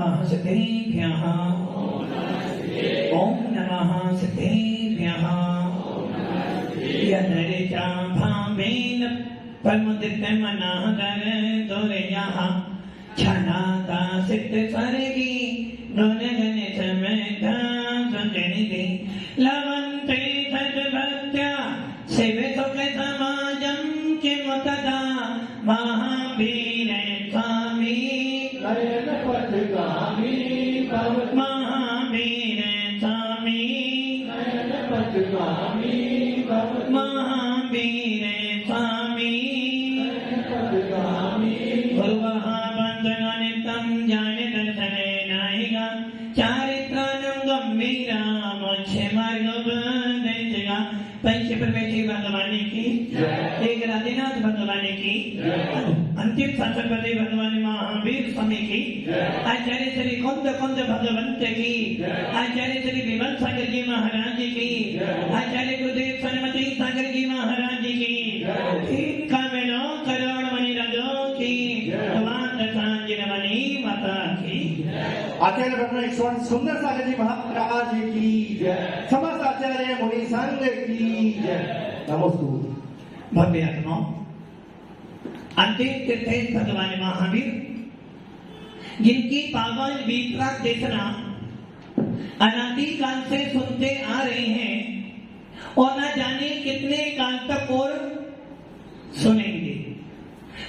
नमः सिद्धेभ्यः ओम नमः सिद्धेभ्यः यदरिचा भावेन परमदित्यमनः दरदोरयः छनाता सिद्ध स्वर्गी गुणगण समेत सुजनिधि लवन्ते सद्भक्त्या सेवे सुख समाजं किमुतदा महावीर स्वामी नयन पथगामी महावीर स्वामी नयन पथगामी महावीर स्वामी नयन पथगामी गुरुवः वन्दनानितं ज्ञान दर्शनेनाहिगा चारित्राणं गम्भीरामोक्षमार्गोपदेशगा पंच परमेश्वरी भगवान की एक राधेनाथ भगवान की अंतिम शासनपति भगवान महावीर स्वामी की आचार्य श्री कुंद भगवंत की आचार्य श्री विमल सागर जी महाराज की आचार्य गुरुदेव सरस्वती सागर जी महाराज की कामेनो करोड़ मणि रजो की भगवान दशांजनमणि माता की आचार्य ब्रह्म ईश्वर सुंदर सागर जी महाराज की समस्त आचार्य मुनि संघ की नमोस्तु भव्य आत्मा अंतिम तीर्थ भगवान महावीर जिनकी पावन वीतराग देशना अनादि काल से सुनते आ रहे हैं और न जाने कितने काल तक और सुनेंगे।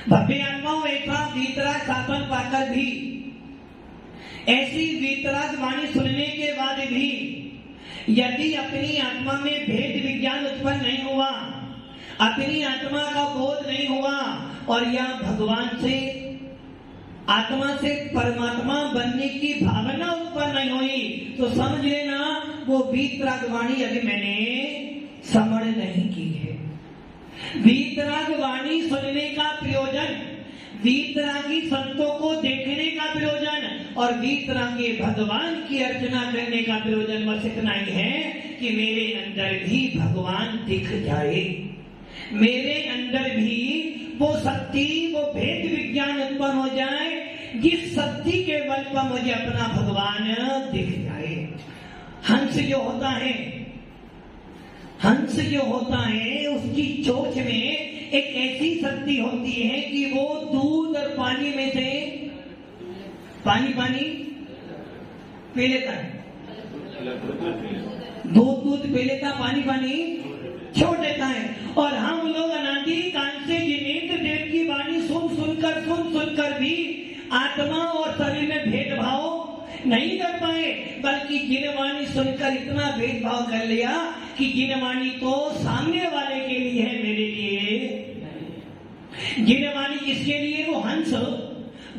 भव्य आत्माओं ऐसा वीतराग शासन पाकर भी ऐसी वीतराग वाणी सुनने के बाद भी यदि अपनी आत्मा में भेद विज्ञान उत्पन्न नहीं हुआ, अपनी आत्मा का बोध नहीं हुआ और यह भगवान से आत्मा से परमात्मा बनने की भावना उत्पन्न नहीं हुई तो समझ लेना वो वीतराग वाणी अभी मैंने समझ नहीं की है। वीतराग वाणी सुनने का प्रयोजन, वीतरागी संतों को देखने का प्रयोजन और वीतरागी भगवान की अर्चना करने का प्रयोजन बस इतना ही है कि मेरे अंदर भी भगवान दिख जाए, मेरे अंदर भी वो शक्ति, वो भेद विज्ञान उत्पन्न हो जाए जिस शक्ति के बल पर मुझे अपना भगवान दिख जाए। हंस जो होता है, हंस जो होता है उसकी चोंच में एक ऐसी शक्ति होती है कि वो दूध और पानी में से पानी पी लेता है, दूध पी लेता, पानी छोड़ देता है। और हम लोग अनादि काल से जिनेंद्र देव की वाणी सुनकर भी आत्मा और शरीर में भेदभाव नहीं कर पाए, बल्कि जिन वाणी सुनकर इतना भेदभाव कर लिया कि जिन वाणी तो सामने वाले के लिए है, मेरे लिए जिन वाणी जिसके लिए वो हंस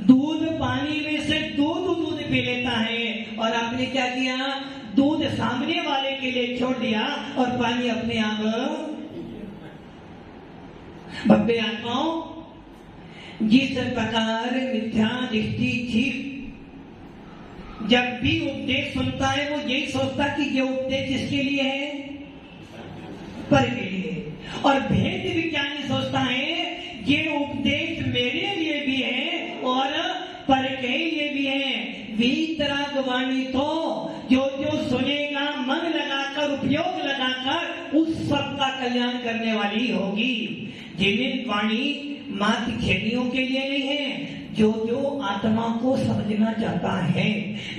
दूध पानी में से दूध पी लेता है और आपने क्या किया, दूध सामने वाले के लिए छोड़ दिया और पानी अपने आप। भव्य आत्माओं, जिस प्रकार मिथ्या दृष्टि जीव जब भी उपदेश सुनता है वो यही सोचता कि ये उपदेश किसके लिए है, पर के लिए, और भेद विज्ञानी सोचता है ये उपदेश मेरे लिए भी है और पर के लिए भी है। वीतराग वाणी तो जो सुनेगा मन लगाकर, उपयोग लगाकर उस सब का कल्याण करने वाली होगी। जिन्हें वाणी मात्र खेलियों के लिए नहीं है, जो आत्मा को समझना चाहता है,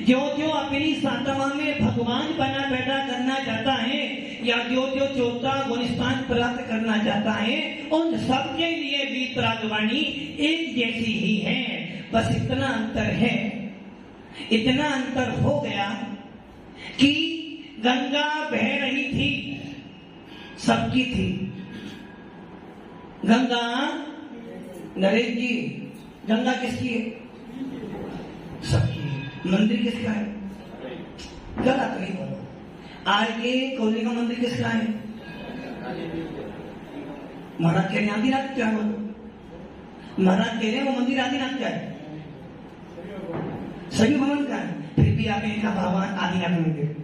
जो अपनी आत्मा में भगवान बना पैदा करना चाहता है या जो चौथा गुणस्थान प्राप्त करना चाहता है, उन सब के लिए वीतराग वाणी एक जैसी ही है। बस इतना अंतर है, इतना अंतर हो गया कि गंगा बह रही थी, सबकी थी गंगा। नरेश जी, गंगा किसकी है, सबकी। मंदिर किसका है, गलत नहीं बोलो। आज ये कोहली का मंदिर किसका है, महाराज कह रहे आधी रात क्या बोलो, महाराज कह रहे वो मंदिर आधी रात का है, सही भवन का है, फिर भी आपने कहा भगवान आधी रात मंदिर।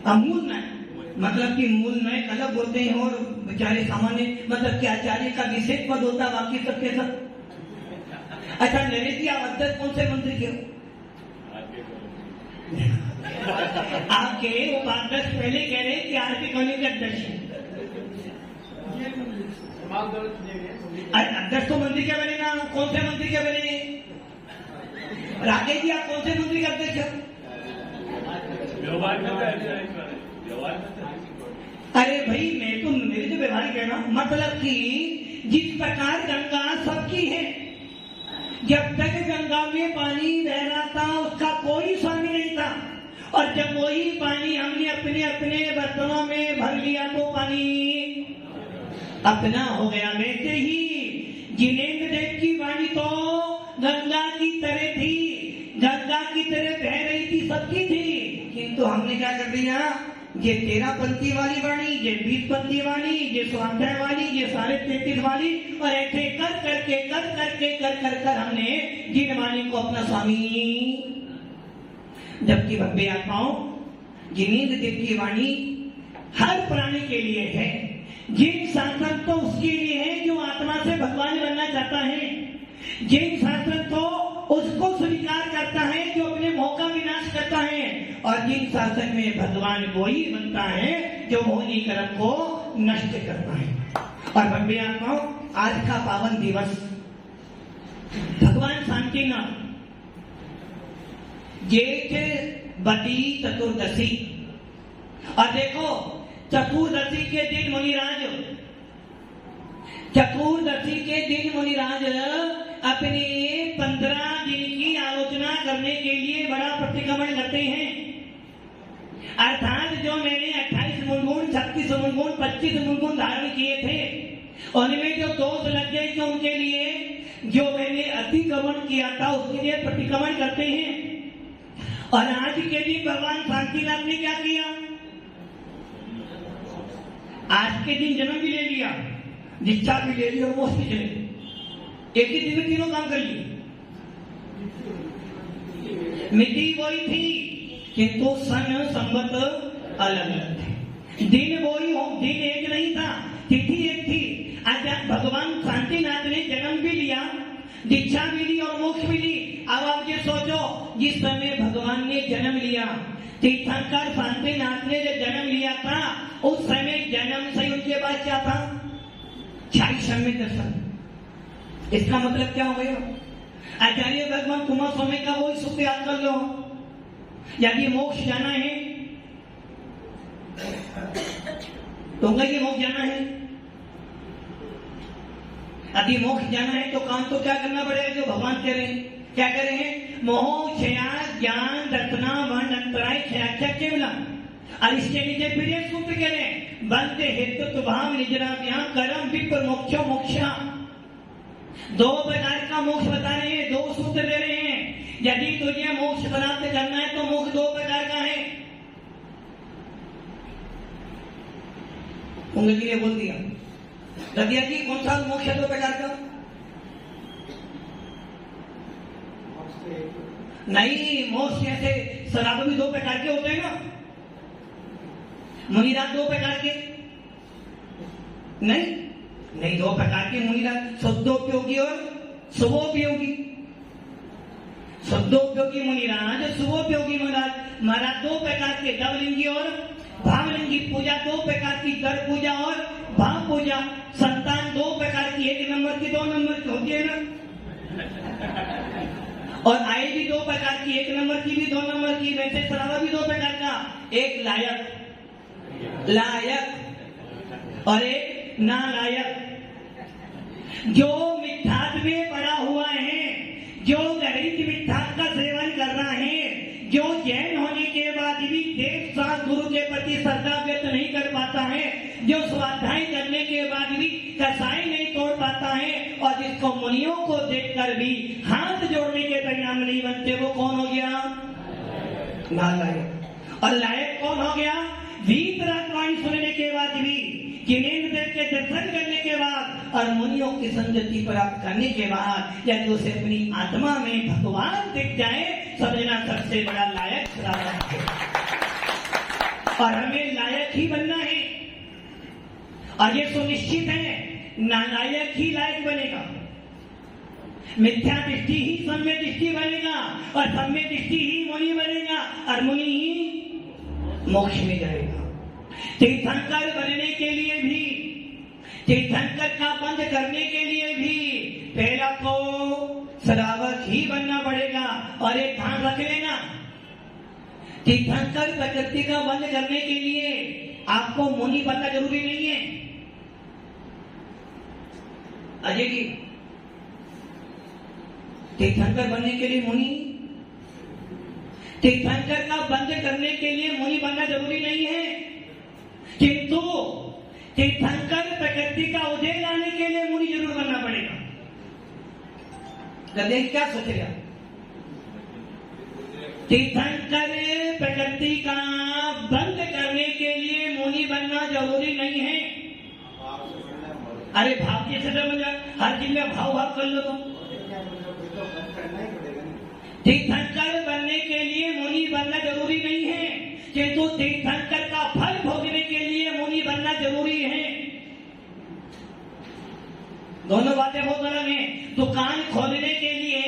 मूल में मतलब कि मूल में अलग बोलते हैं और बेचारे सामान्य मतलब कि आचार्य का विशेष पद होता है, बाकी सबके सब। अच्छा नरेश जी, आप अध्यक्ष कौन से मंदिर के हो? आपके उपाध्यक्ष पहले कह रहे हैं कि आरती कॉलोनी के अध्यक्ष हैं। अध्यक्ष तो मंत्री क्या बनेगा? कौन से मंत्री क्या बने? राकेश जी, आप कौन से मंत्री का अध्यक्ष हैं? अरे भाई, मैं तो मेरे जो व्यवहारिक है ना, मतलब कि जिस प्रकार गंगा सबकी है, जब तक गंगा में पानी बह रहा था उसका कोई स्वामी नहीं था, और जब वही पानी हमने अपने अपने बर्तनों में भर लिया तो पानी अपना हो गया। वैसे ही जिनेंद्र देव की वाणी तो गंगा की तरह थी, गंगा की तरह बह रही थी, सबकी थी, किंतु हमने क्या कर दिया? ये 13 पंक्ति वाली वाणी, ये 20 पंक्ति वाणी, ये स्वाध्याय वाली, ये 33.5 वाली, और ऐसे कर हमने जिन वाणी को अपना स्वामी, जबकि भव्य आत्माओं जिनेंद्र देव की वाणी हर प्राणी के लिए है। जिन शासन तो उसके लिए है जो आत्मा से भगवान बनना चाहता है, जिन शासन तो उसको स्वीकार करता है जो अपने मोह का विनाश करता है, और जिन शासन में भगवान वही बनता है जो मोहिनी कर्म को नष्ट करता है। और भव्य आत्माओं, आज का पावन दिवस भगवान शांतिनाथ जेठ बदी चतुर्दशी, और देखो चतुर्दशी के दिन मुनिराज अपने 15 दिन की आलोचना करने के लिए बड़ा प्रतिक्रमण करते हैं। अर्थात जो मैंने 28 मुंडगुण, 36 मुंडगुण, 25 मुंडगुण धारण किए थे, उनमें जो दोष लग गए थे उनके लिए, जो मैंने अतिक्रमण किया था उसके लिए प्रतिक्रमण करते हैं। और आज के दिन भगवान शांतिनाथ ने क्या किया? आज के दिन जन्म भी ले लिया, दीक्षा भी ले ली और मोक्ष भी चले, एक ही दिन में तीनों काम कर लिए। मिति वही थी किंतु सन संवत अलग अलग थे। दिन वही हो, दिन एक नहीं था, तिथि एक थी। आज भगवान शांतिनाथ ने जन्म भी लिया, दीक्षा भी ली और मोक्ष भी ली। अब आप ये सोचो, जिस समय भगवान ने जन्म लिया, तीर्थंकर शांतिनाथ ने जो जन्म लिया था, उस समय जन्म से उनके बाद क्या था? 40 सम्यक दर्शन। इसका मतलब क्या हो गया? आचार्य भगवान कुमार स्वामी का वही सूत्र याद कर लो। यदि मोक्ष जाना है तो ये मोक्ष जाना है, यदि मोक्ष जाना है तो काम तो क्या करना पड़ेगा? जो भगवान कह रहे हैं, क्या कह रहे हैं? मोह क्षया ज्ञान दर्शना वन अंतराय क्षया केवलम। और इसके नीचे फिर एक सूत्र कह रहे हैं, बंदे हेतु भाव निजराभ्याम कर्म विप्र मोक्षो मोक्षा। 2 प्रकार का मोक्ष बता रहे हैं, 2 सूत्र दे रहे हैं। यदि तुझे मोक्ष प्राप्त करना है तो मोक्ष 2 प्रकार का है। उंगली ने बोल दिया, रबिया जी कौन सा मोक्ष है 2 प्रकार का? नहीं, मोक्ष जैसे शराब भी 2 प्रकार के होते हैं ना। मुनिराज 2 प्रकार के नहीं 2 प्रकार के मुनिराज, शुद्धोपयोगी और शुभोपयोगी। शुद्धोपयोगी मुनिराज, शुभोपयोगी महाराज 2 प्रकार के, दवलिंगी और भावलिंगी पूजा 2 प्रकार की, कर पूजा और भाव पूजा। संतान 2 प्रकार की, 1 नंबर की 2 नंबर की होती है ना, और आय भी 2 प्रकार की, 1 नंबर की भी 2 नंबर की। वैसे शराबा भी 2 प्रकार का, एक लायक और एक नालायक। जो मिथ्यात में पड़ा हुआ है, जो गरीब मिथ्यात का सेवन कर रहा है, जो जैन होने के बाद भी देश शास्त्र गुरु के प्रति श्रद्धा व्यक्त नहीं कर पाता है, जो स्वाध्याय करने के बाद भी कसाई नहीं तोड़ पाता है, और जिसको मुनियों को देखकर भी हाथ जोड़ने के परिणाम नहीं बनते, वो कौन हो गया? नालायक। और लायक कौन हो गया? वीतरागवाणी सुनने के बाद भी, जिनेंद्र देव के दर्शन करने के बाद और मुनियों की संगति प्राप्त करने के बाद यदि उसे अपनी आत्मा में भगवान दिख जाए, समझना सबसे बड़ा लायक श्रावण है। और हमें लायक ही बनना है, और ये सुनिश्चित है नालायक ही लायक बनेगा। मिथ्या दृष्टि ही सम्य दृष्टि बनेगा और सम्य दृष्टि ही मुनि बनेगा और मुनि ही मोक्ष में जाएगा। तीर्थंकर बनने के लिए भी, तीर्थंकर का बंद करने के लिए भी पहला तो श्रावक ही बनना पड़ेगा। और एक ध्यान रख लेना, तीर्थंकर प्रकृति का बंद करने के लिए आपको मुनि बनना जरूरी नहीं है। अजय जी, तीर्थंकर बनने के लिए मुनि, तीर्थंकर का बंद करने के लिए मुनि बनना जरूरी नहीं है, किंतु तीर्थंकर प्रकृति का उदय लाने के लिए मुनि जरूर बनना पड़ेगा। गद्दे क्या सोचेगा? तीर्थंकर प्रकृति का बंद करने के लिए मुनि बनना जरूरी नहीं है। अरे भाव कैसे समझ, हर चीज में भाव भाव कर लो तुम। तीर्थंकर बनने के लिए मुनि बनना जरूरी नहीं है, किंतु तीर्थंकर का फल भोगने के लिए मुनि बनना जरूरी है। दोनों बातें बहुत अलग हैं। दुकान खोलने के लिए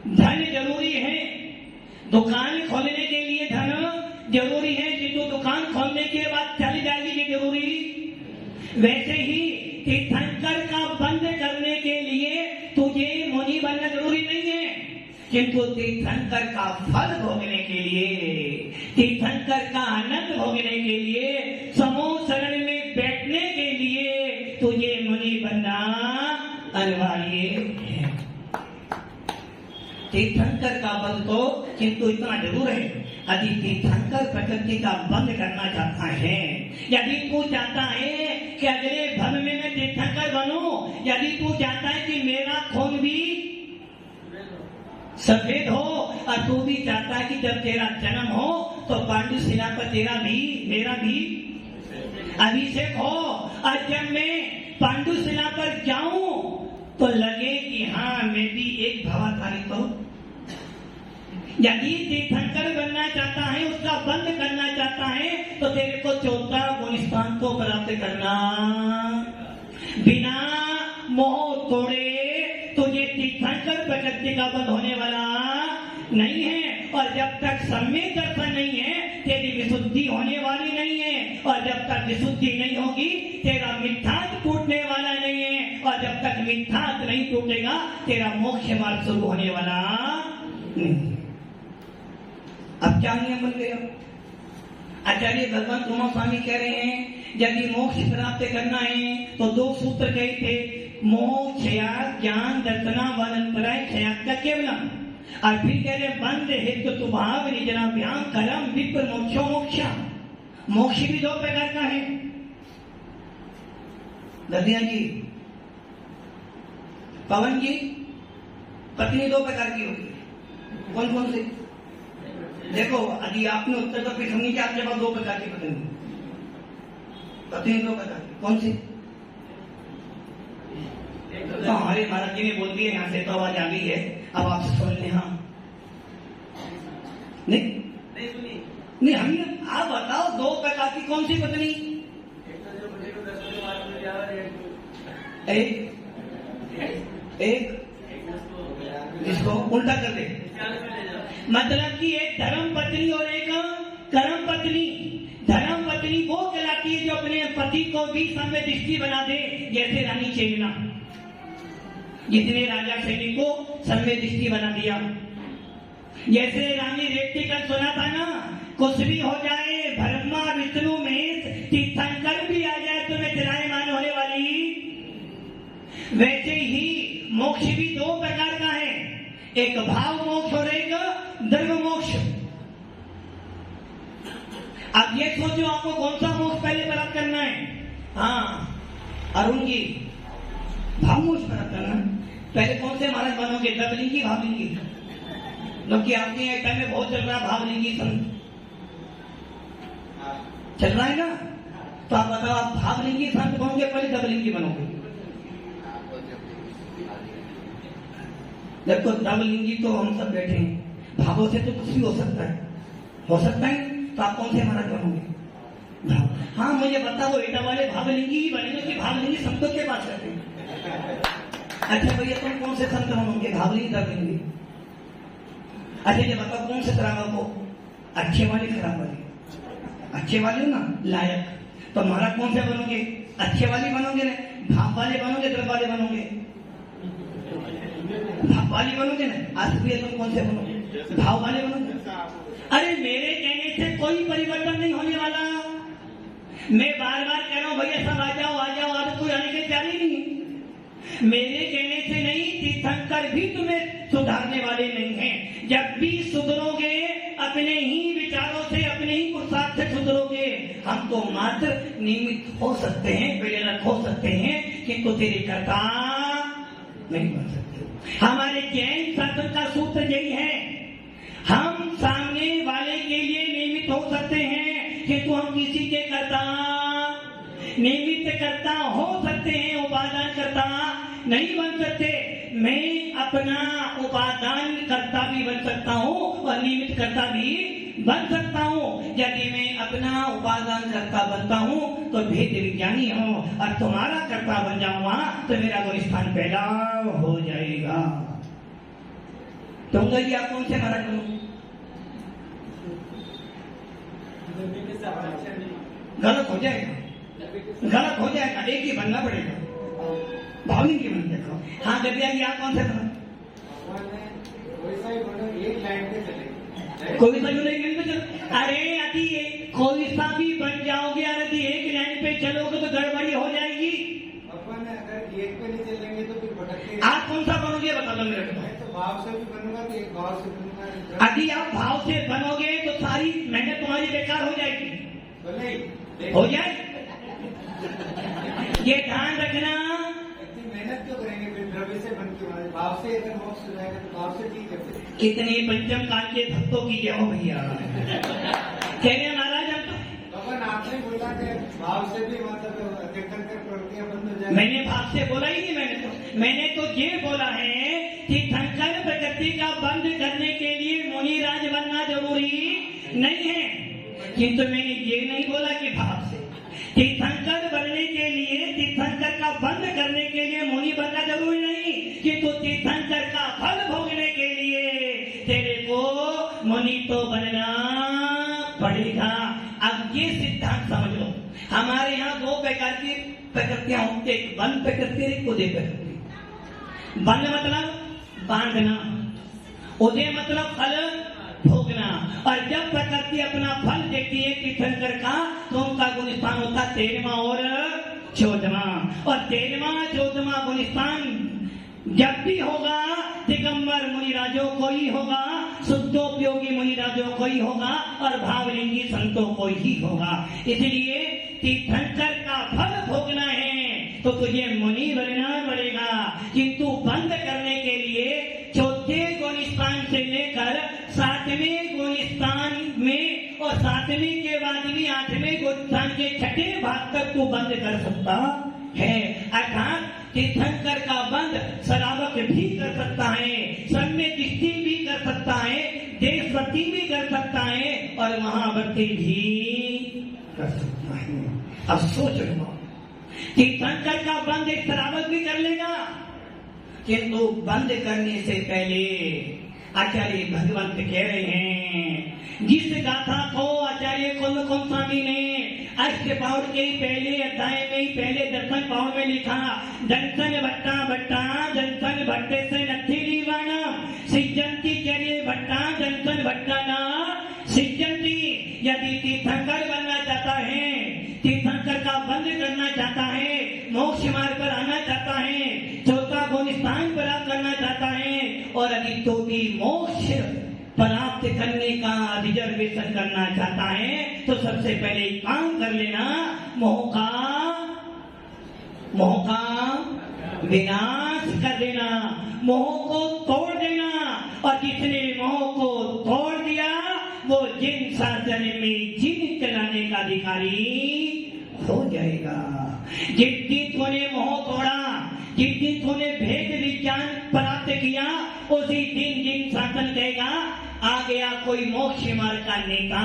धन जरूरी है, दुकान खोलने के लिए धन जरूरी है, किंतु दुकान खोलने के बाद चली जाएगी ये जरूरी। वैसे ही तीर्थंकर का बंद करने के लिए तुझे मुनि बनना जरूरी नहीं है, किंतु तीर्थंकर का फल भोगने के लिए, तीर्थंकर का आनंद भोगने के लिए, समूह शरण में बैठने के लिए तुझे मुनि बनना अनिवार्य है। तीर्थंकर का बल तो किंतु इतना जरूर है, यदि तीर्थंकर प्रकृति का बंद करना चाहता है, यदि तू चाहता है कि अगले भव में मैं तीर्थंकर बनूं, यदि तू चाहता है कि मेरा खून भी सफेद हो और तू भी चाहता है कि जब तेरा जन्म हो तो पांडु शिला पर तेरा भी मेरा भी अभिषेक हो, और जब मैं पांडु शिला पर जाऊं तो लगे कि हाँ मैं भी एक भवाधारित हूं। यदि तीर्थंकर बनना चाहता है, उसका बंद करना चाहता है, तो तेरे को 14 गुण स्थान को प्राप्त करना। बिना मोह तोड़े तुझे तीर्थंकर प्रकृति का बंद होने वाला नहीं है, और जब तक सम्यक दर्शन नहीं है तेरी विशुद्धि होने वाली नहीं है, और जब तक विशुद्धि नहीं होगी तेरा मिथ्यात्व टूटने वाला नहीं है, और जब तक मिथ्यात्व नहीं टूटेगा तेरा मोक्ष मार्ग शुरू होने वाला नहीं। अब क्या नियम बन गया? आचार्य भगवान कुमार स्वामी कह रहे हैं यदि मोक्ष प्राप्त करना है तो 2 सूत्र कहे थे, मोह क्षया ज्ञान दर्शना वनंतराय क्षया का केवलम। और फिर कह रहे बंद हेतु तुभाव निजनाभ्याम करम विप्र मोक्षो मोक्षा। मोक्ष भी 2 प्रकार का है। ददिया जी, पवन जी, पत्नी 2 प्रकार की होती है, कौन कौन सी? देखो यदि आपने उत्तर तो फिर समझिए आपके पास 2 प्रकार की पत्नी, पत्नी 2 प्रकार की, कौन सी? तो हमारे महाराज जी ने बोल दिया, यहाँ से तो आवाज आ गई है, अब आप सुन लें। हाँ नहीं हमने, आप बताओ 2 प्रकार की कौन सी पत्नी? एक इसको उल्टा कर दे, मतलब कि एक धर्म पत्नी और एक कर्म पत्नी। धर्म पत्नी वो कहलाती है जो अपने पति को भी सम्य दृष्टि बना दे, जैसे रानी चेतना, जिसने राजा सैनिक को सम्य दृष्टि बना दिया। जैसे रानी रेवती कल सुना था ना, कुछ भी हो जाए ब्रह्मा विष्णु महेश तीर्थंकर भी आ जाए तो मैं चलायमान होने वाली। वैसे ही मोक्ष भी 2 प्रकार का है, एक भाव मोक्ष और एक द्रव्य मोक्ष। अब ये सोचो आपको कौन सा मोक्ष पहले प्राप्त करना है? हाँ अरुण जी, भाव मोक्ष प्राप्त करना है। पहले कौन से महाराज बनोगे, द्रवलिंगी भावलिंगी? क्योंकि आपके यहाँ टाइम में बहुत चल रहा है भावलिंगी संत चल रहा है ना, तो आप बताओ आप भावलिंगी संत बनोगे पहले द्रवलिंगी बनोगे? देखो द्रवलिंगी तो हम सब बैठे हैं, भावों से तो कुछ भी हो सकता है तो आप कौन से महाराज बनोगे? भाव। हाँ मुझे बताओ एटा वाले भावलिंगी ही बनेंगे कि भावलिंगी संतों के पास रहते हैं? अच्छा भैया तुम कौन से संत बनोगे? घावली दबेंगे। अच्छा ये बताओ कौन से खराब हो? अच्छे वाले खराब वाले? अच्छे वाले हो ना, लायक। तो महाराज कौन से बनोगे? अच्छे वाले बनोगे ना, भाव वाले बनोगे, द्रव वाले बनोगे? भाव वाले बनोगे ना। आज भैया तुम कौन से बनोगे? भाव वाले बनोगे। अरे मेरे कहने से कोई परिवर्तन नहीं होने वाला। मैं बार बार कह रहा हूं भैया सब आ जाओ आ जाओ, आज कोई आने के तैयार ही नहीं। मेरे कहने से नहीं, तीर्थंकर भी तुम्हें सुधारने वाले नहीं हैं। जब भी सुधरोगे अपने ही विचारों से, अपने ही पुरुषार्थ से सुधरोगे। हम तो मात्र निमित्त हो सकते हैं, प्रेरक हो सकते हैं, किंतु तेरे कर्ता नहीं बन सकते। हमारे जैन शासन का सूत्र यही है, हम सामने वाले के लिए निमित्त हो सकते हैं, किंतु हम किसी के कर्ता निमित्त कर्ता हो सकते हैं, उपादान कर्ता नहीं बन सकते। मैं अपना उपादान कर्ता भी बन सकता हूँ और निमित्त कर्ता भी बन सकता हूँ। यदि मैं अपना उपादान कर्ता बनता हूँ तो भेद विज्ञानी हूँ, और तुम्हारा कर्ता बन जाऊंगा तो मेरा कोई स्थान पैदा हो जाएगा। तुम गई आप कौन से महाराज बनो? गलत हो जाएगा, गलत हो जाएगा। एक ही बनना पड़ेगा, भावनी की बन देखो। हाँ गद्या जी आप कौन से बनो? एक लाइन पे चले, कोई सा लाइन पे चलो। अरे यदि कोई सा भी बन जाओगे, यदि एक लाइन पे चलोगे तो गड़बड़ी हो जाएगी। अपन अगर एक पे नहीं चलेंगे तो फिर भटकेंगे। आप कौन सा बनोगे बता दो मेरे को। मैं तो भाव से भी बनूंगा तो एक भाव से बनूंगा। यदि आप भाव से बनोगे तो सारी मेहनत तुम्हारी बेकार हो जाएगी। तो नहीं हो जाए, ये ध्यान रखना। इतनी मेहनत क्यों करेंगे फिर द्रव्य से बन के? भाव से अगर मोक्ष हो जाएगा तो भाव से ठीक है। कितने पंचम काल के भक्तों की जय हो भैया। कहने महाराज हम तो अपन आपने बोला कि भाव से भी मतलब तीर्थंकर प्रवृत्तियां बंद हो जाए। मैंने भाव से बोला ही नहीं। मैंने तो ये बोला है कि तीर्थंकर प्रकृति का बंद करने के लिए मुनिराज बनना जरूरी नहीं है, किंतु मैंने ये नहीं बोला कि भाव से। तीर्थंकर बनने के लिए, तीर्थंकर का बंद करने के लिए मुनि बनना जरूरी नहीं, किंतु तीर्थंकर का फल भोगने के लिए तेरे को मुनि तो बनना पड़ेगा। अब ये सिद्धांत समझ लो, हमारे यहाँ दो प्रकार की प्रकृतियां होती है, एक वन प्रकृति, एक उदय प्रकृति। वन मतलब बांधना, उदय मतलब फल भोगना। और जब प्रकृति अपना फल देती है तीर्थंकर का, तो उनका गुण स्थान होता 13वां और 14वां। और 13वां 14वां गुण स्थान जब भी होगा दिगंबर मुनिराजों को ही होगा, शुद्धोपयोगी मुनिराजों को ही होगा, और भावलिंगी संतों को ही होगा। इसलिए तीर्थंकर का फल भोगना है तो तुझे मुनि बनना पड़ेगा, किंतु बंद करने के लिए 14वें गुण स्थान से लेकर 7वें गुण स्थान में, और 7वें के बाद भी 8वें गुण स्थान के 6ठे भाग तक तू बंद कर सकता है। अर्थात तीर्थंकर का बंद शराबक भी कर सकता है, सम्य दृष्टि भी कर सकता है, देशभक्ति भी कर सकता है, और महाभक्ति भी कर सकता है। अब सोच लो, तीर्थंकर का बंद एक शराबक भी कर लेगा, किंतु बंद करने से पहले आचार्य भगवंत कह रहे हैं, जिस गाथा को आचार्य कुलकुम स्वामी ने अष्टपाउर के पहले अध्याय में ही पहले दर्शन पाउर में लिखा, दंसन भट्टा भट्टा दंसन भट्टे से नथी लीवाना सिजंती चरिए भट्टा दंसन भट्टा ना सिजंती। यदि तीर्थंकर बनना चाहता है, तीर्थंकर का बंद करना चाहता है, मोक्ष मार्ग पर आना चाहता है, चौथा गुण स्थान प्राप्त करना चाहता है, और यदि तो भी मोक्ष प्राप्त करने का रिजर्वेशन करना चाहता है, तो सबसे पहले काम कर लेना, मोह का विनाश कर देना, मोह को तोड़ देना। और जिसने मोह को तोड़ दिया वो जिन शासन में जिन चलाने का अधिकारी हो जाएगा। जिस दिन तूने मोह तोड़ा, जिस दिन तूने भेद विज्ञान प्राप्त किया, उसी दिन जिन शासन कहेगा आ गया कोई मोक्ष मार्ग का नेता,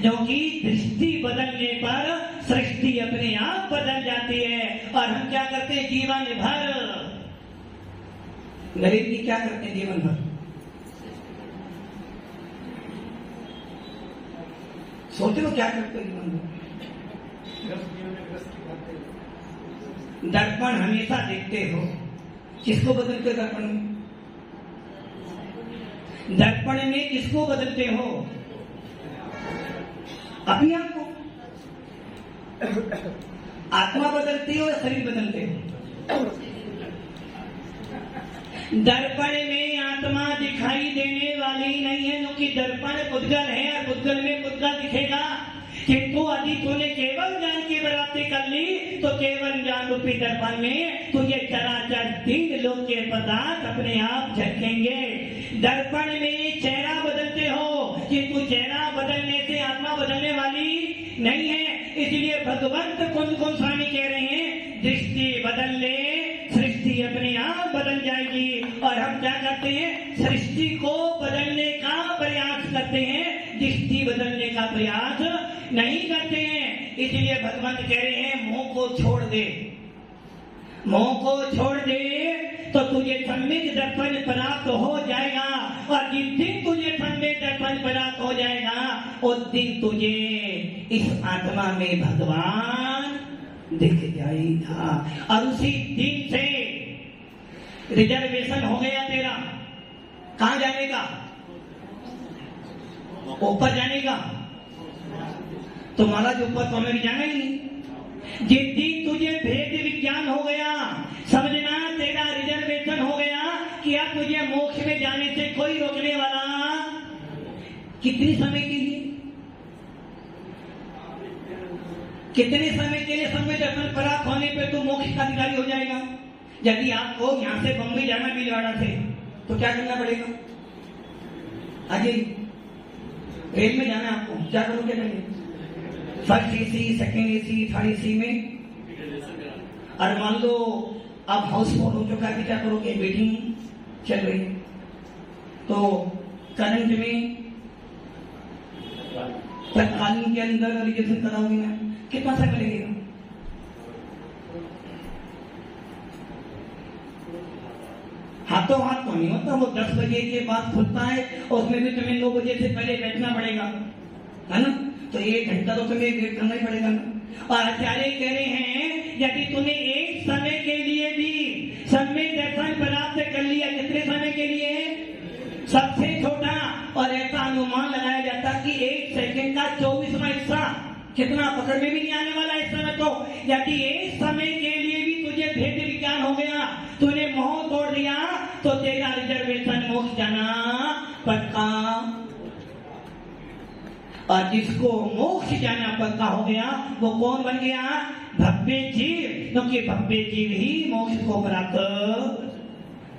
जो कि दृष्टि बदलने पर सृष्टि अपने आप बदल जाती है। और हम क्या करते हैं, जीवन भर गरीब की क्या करते हैं जीवन भर? सोचो क्या करते हैं जीवन भर? दर्पण हमेशा देखते हो, किसको बदलते हो दर्पण में? दर्पण में किसको बदलते हो? अपने आप को। आत्मा बदलती हो या शरीर बदलते हो? दर्पण में आत्मा दिखाई देने वाली नहीं है, क्योंकि दर्पण पुद्गल है और पुद्गल में पुद्गल दिखेगा। किंतु यदि तूने केवल ज्ञान की प्राप्ति कर ली तो केवल ज्ञान रूपी दर्पण में तुझे चराचर तीन लोक के पदार्थ अपने आप झलकेंगे। दर्पण में चेहरा बदलते हो, किंतु चेहरा बदलने से आत्मा बदलने वाली नहीं है। इसलिए भगवंत कुंज स्वामी कह रहे हैं, दृष्टि बदल ले, सृष्टि अपने आप बदल जाएगी। और हम क्या करते हैं? सृष्टि को बदलने का प्रयास करते हैं, दृष्टि बदलने का प्रयास नहीं करते हैं। इसलिए भगवंत कह रहे हैं, मोह को छोड़ दे। मोह को छोड़ दे तो तुझे सम्यक दर्पण प्राप्त हो जाएगा। और जिस दिन तुझे सम्यक दर्पण प्राप्त हो जाएगा, उस दिन तुझे इस आत्मा में भगवान दिख जाएगा। और उसी दिन से रिजर्वेशन हो गया तेरा। कहां जाने का? ऊपर जाने का। तुम्हारा जो ऊपर तो हमें भी जाना ही नहीं। जिस दिन तुझे भेद विज्ञान हो गया, समझना तेरा रिजर्वेशन हो गया कि अब तुझे मोक्ष में जाने से कोई रोकने वाला। कितने समय के लिए? कितने समय के लिए समय दर्शन प्राप्त होने पे तू मोक्ष का अधिकारी हो जाएगा? यदि आपको यहां से बम्बई जाना बिलवाड़ा से, तो क्या करना पड़ेगा? अजय, रेल में जाना है आपको, क्या करोगे? नहीं, first AC, second AC, third AC में। और मान लो अब हाउसफुल हो चुका है, क्या करोगे? वेटिंग चल रही है, तो करंट में तत्कालीन के अंदर रिजर्वेशन कराओगे ना, कितना समय लगेगा? हाथों हाथ तो नहीं होता, वो 10 बजे के बाद खुलता है और उसमें भी तुम्हें 9 बजे से पहले बैठना पड़ेगा, है ना? तो 1 घंटा तो तुम्हें वेट करना ही पड़ेगा ना। और आचार्य कह रहे हैं, यदि तूने एक समय के लिए भी समय दर्शन प्राप्त कर लिया, कितने समय के लिए? सबसे छोटा। और ऐसा अनुमान लगाया जाता कि 1 सेकंड का 24वां हिस्सा, कितना पकड़ में भी नहीं आने वाला इस समय। तो यदि एक समय के लिए भी तुझे भेद विज्ञान हो गया, तूने मोह तोड़ दिया, तो तेरा रिजर्वेशन मोक्ष जाना पक्का। और जिसको मोक्ष जाना पक्का हो गया, वो कौन बन गया? भव्य जीव। क्योंकि भव्य जीव ही मोक्ष को प्राप्त।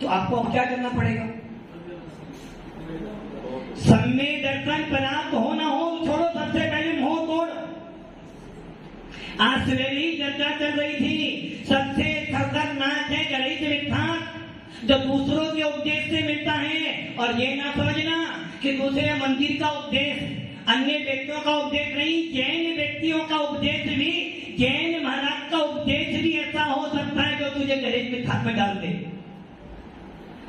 तो आपको अब क्या करना पड़ेगा? सम्यक दर्शन प्राप्त होना हो, छोड़ो, सबसे पहले मोह तोड़। आज सवेरे चर्चा चल रही थी, सबसे खतरनाक है गणित विज्ञान, जो दूसरों के उपदेश से मिलता है। और ये ना समझना कि दूसरे मंदिर का उपदेश अन्य व्यक्तियों का उपदेश नहीं, जैन व्यक्तियों का उपदेश भी, जैन महाराज का उपदेश भी ऐसा हो सकता है जो तुझे गणित विज्ञान में डाल दे।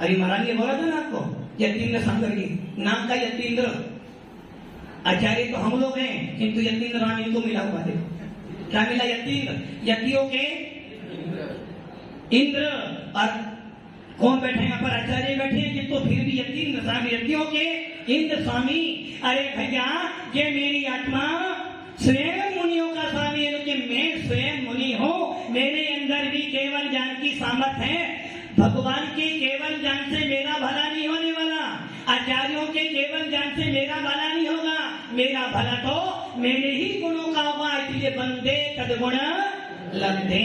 अरे महाराज ने बोला था ना आपको, यतीन्द्र संगरी नाम का यतीन्द्र आचार्य तो हम लोग हैं, किंतु यतीन्द्र राम इनको मिला हुआ। देखो क्या मिला? यतीन्द्र, यतियों के इंद्र। और कौन बैठे यहाँ पर? आचार्य बैठे हैं, किंतु फिर भी यतीन्द्र स्वामी, यतियों के इंद्र स्वामी। अरे भैया, ये मेरी आत्मा स्वयं मुनियों का स्वामी है, क्योंकि मैं स्वयं मुनि हूँ। मेरे अंदर भी केवल ज्ञान की सामर्थ्य है। भगवान के केवल ज्ञान से मेरा भला नहीं होने वाला, आचार्यों के केवल ज्ञान से मेरा भला नहीं होगा। मेरा भला तो मेरे ही गुणों का होगा। इसलिए बंदे तदगुण लब्धे।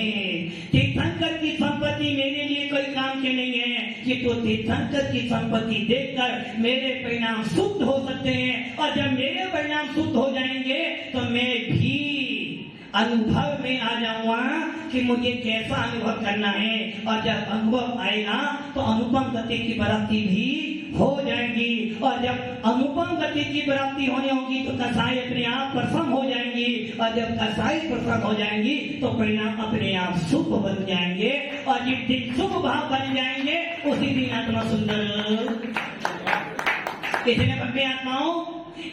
तीर्थंकर की संपत्ति मेरे लिए कोई काम के नहीं है, कि तो तीर्थंकर की संपत्ति देखकर मेरे परिणाम शुद्ध हो सकते हैं। और जब मेरे परिणाम शुद्ध हो जाएंगे तो मैं भी अनुभव में आ जाऊंगा कि मुझे कैसा अनुभव करना है। और जब अनुभव आएगा तो अनुपम गति की प्राप्ति भी हो जाएंगी। और जब अनुपम गति की प्राप्ति होनी होगी तो कसाई अपने आप प्रसन्न हो जाएंगी, और जब कसाई प्रसन्न हो जाएंगी तो परिणाम अपने आप शुभ बन जाएंगे, और जिस दिन शुभ भाव बन जाएंगे उसी दिन आत्मा सुंदर। इसलिए भव्य आत्माओं,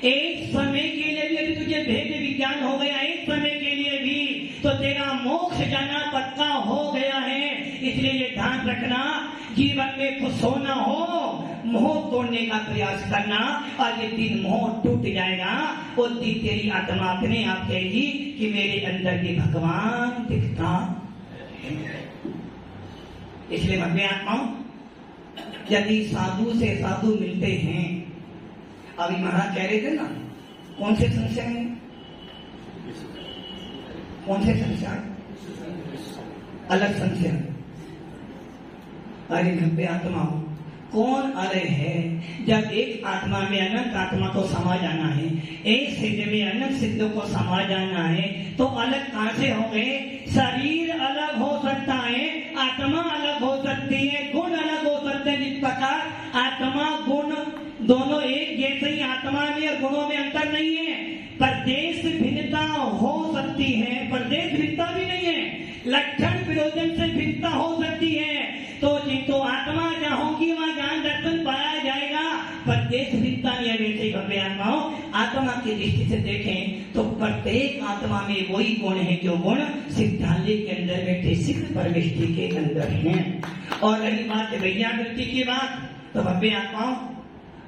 एक समय के लिए भी अभी तुझे भेद विज्ञान हो गया, एक समय के लिए भी तो तेरा मोक्ष जाना पक्का हो गया है। इसलिए ये ध्यान रखना, जीवन में कुछ होना हो, मोह तोड़ने का प्रयास करना, और ये दिन मोह टूट जाएगा, उस दिन तेरी आत्मा अपने आप कहेगी कि मेरे अंदर भी भगवान दिखता है। इसलिए भव्य आत्माओं, यदि साधु से साधु मिलते हैं, अभी महाराज कह रहे थे ना, कौन से संशय में, कौन से संशय, अलग संशय। अरे भव्य आत्माओं, कौन अलग है? जब एक आत्मा में अनंत आत्मा को समा जाना है, एक सिद्ध में अनंत सिद्धों को समा जाना है, तो अलग कहां से हो गए? शरीर अलग हो सकता है, आत्मा अलग हो सकती है, गुण अलग हो सकते हैं। जिस प्रकार आत्मा गुण दोनों एक जैसे ही, आत्मा में और गुणों में अंतर नहीं है। प्रदेश भिन्नता हो सकती है, प्रदेश भिन्नता भी नहीं है, लक्षण विरोधन से भिन्नता हो सकती है। तो आत्मा जहाँ होगी वहाँ ज्ञान दर्शन पाया जाएगा, प्रदेश भिन्नता नहीं है। वैसे भव्य आत्माओं, आत्मा की दृष्टि से देखें तो प्रत्येक आत्मा में वही गुण है जो गुण सिद्धांत के अंदर बैठे सिद्ध परमेष्टि के अंदर है। और रही बात वैयावृत्ति की बात, तो भव्य आत्माओं,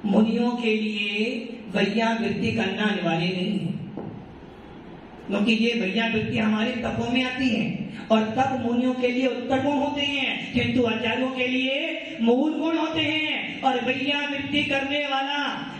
मुनियों के लिए वैयावृत्ति करना अनिवार्य नहीं है, क्योंकि ये वैयावृत्ति हमारे तपों में आती है, और तप मुनियों के लिए उत्तर गुण होते हैं, किंतु आचार्यों के लिए मूल गुण होते हैं। और वैयावृत्ति करने वाला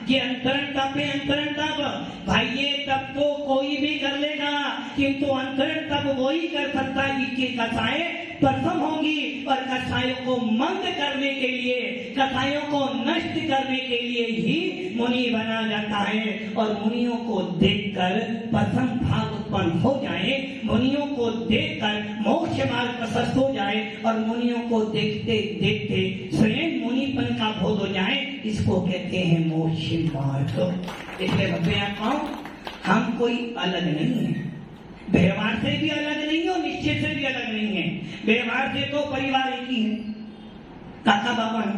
ये अंतरण तप है, अंतरण तप भाई, ये तप तो कोई भी कर लेगा, किंतु अंतरण तप वही कर सकता है जिसकी कथाएं प्रथम होंगी। और कसायों को मंद करने के लिए, कसायों को नष्ट करने के लिए ही मुनि बना जाता है। और मुनियों को देखकर प्रथम भाग उत्पन्न हो जाए, मुनियों को देखकर मोक्ष मार्ग प्रशस्त हो जाए, और मुनियों को देखते देखते स्वयं मुनिपन का बोध हो जाए, इसको कहते हैं मोक्ष मार्ग। इसलिए भव्य आत्माओं, हम कोई अलग नहीं है, व्यवहार से भी अलग नहीं है और निश्चय से भी अलग नहीं है। व्यवहार से तो परिवार एक ही है, काका बाबा है,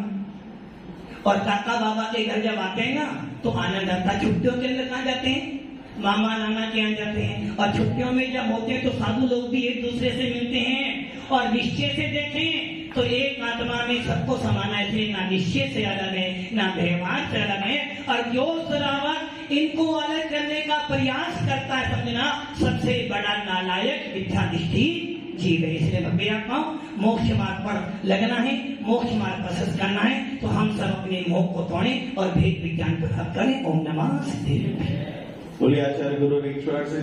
और काका बाबा के घर जब आते हैं ना तो आनंद आता है। छुट्टियों के अंदर कहाँ जाते हैं? मामा नाना के यहाँ जाते हैं। और छुट्टियों में जब होते हैं तो साधु लोग भी एक दूसरे से मिलते हैं। और निश्चय से देखें तो एक आत्मा में सबको समाना है, इसलिए ना निश्चय से अलग है, ना व्यवहार से अलग है। और जो श्रावक इनको अलग करने का प्रयास करता है, समझना सबसे बड़ा नालायक मिथ्या दृष्टि जीव है। इसलिए भव्य आत्माओं, मोक्ष मार्ग पर लगना है, मोक्ष मार्ग प्रशस्त करना है, तो हम सब अपने मोह को तोड़ें और भेद विज्ञान प्राप्त करें। ओम नमः शिवाय। बोलिए आचार्य गुरु विश्वास से